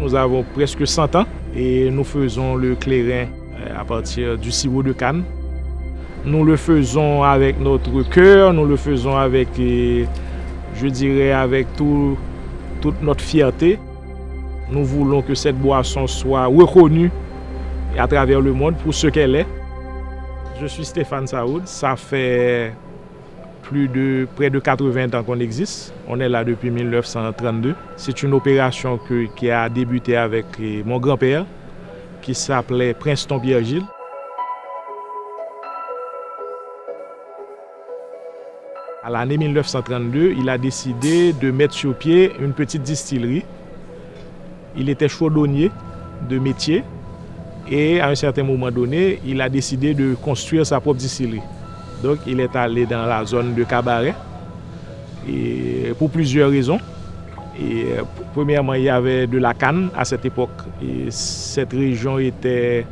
nous avons presque 100 ans et nous faisons le clairin à partir du sirop de canne. Nous le faisons avec notre cœur, nous le faisons avec, je dirais, avec toute notre fierté. Nous voulons que cette boisson soit reconnue à travers le monde pour ce qu'elle est. Je suis Stéphane Saoud, ça fait près de 80 ans qu'on existe. On est là depuis 1932. C'est une opération qui a débuté avec mon grand-père, qui s'appelait Princeton Pierre-Gilles. À l'année 1932, il a décidé de mettre sur pied une petite distillerie. Il était chaudonnier de métier et à un certain moment donné, il a décidé de construire sa propre distillerie. Donc il est allé dans la zone de Cabaret et pour plusieurs raisons. Et, premièrement, il y avait de la canne à cette époque et cette région était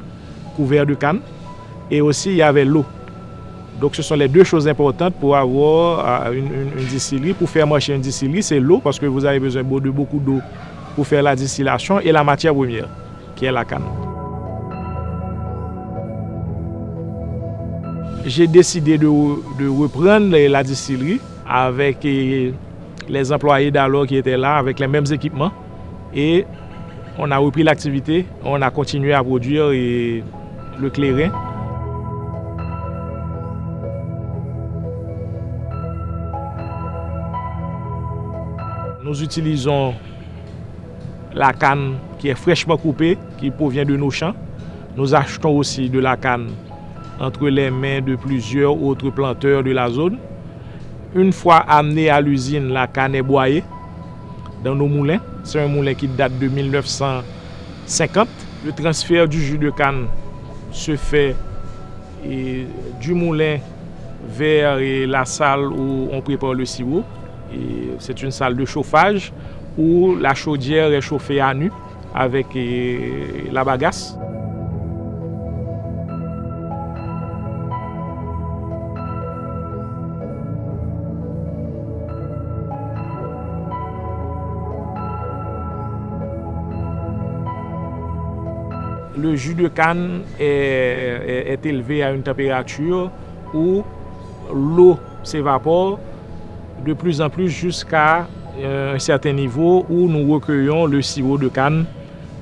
couverte de canne et aussi il y avait l'eau. Donc ce sont les deux choses importantes pour avoir une distillerie. Pour faire marcher une distillerie, c'est l'eau parce que vous avez besoin de beaucoup d'eau pour faire la distillation et la matière première qui est la canne. J'ai décidé de reprendre la distillerie avec les employés d'alors qui étaient là, avec les mêmes équipements. Et on a repris l'activité, on a continué à produire le clairin. Nous utilisons la canne qui est fraîchement coupée, qui provient de nos champs. Nous achetons aussi de la canne entre les mains de plusieurs autres planteurs de la zone. Une fois amenée à l'usine, la canne est broyée dans nos moulins. C'est un moulin qui date de 1950. Le transfert du jus de canne se fait du moulin vers la salle où on prépare le sirop. C'est une salle de chauffage où la chaudière est chauffée à nu avec la bagasse. Le jus de canne est élevé à une température où l'eau s'évapore de plus en plus jusqu'à un certain niveau où nous recueillons le sirop de canne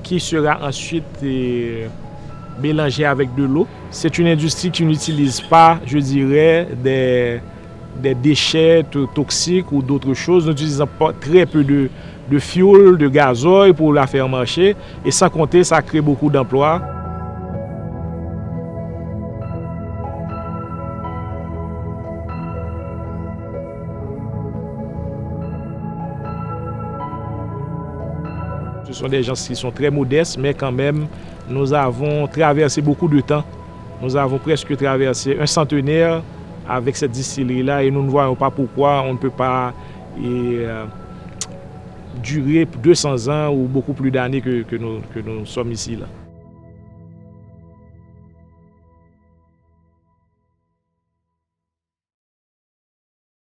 qui sera ensuite mélangé avec de l'eau. C'est une industrie qui n'utilise pas, je dirais, des déchets toxiques ou d'autres choses. Nous utilisons très peu de fioul, de gazoil pour la faire marcher et sans compter, ça crée beaucoup d'emplois. Ce sont des gens qui sont très modestes, mais quand même, nous avons traversé beaucoup de temps. Nous avons presque traversé un centenaire avec cette distillerie-là et nous ne voyons pas pourquoi on ne peut pas durer 200 ans ou beaucoup plus d'années que nous sommes ici là.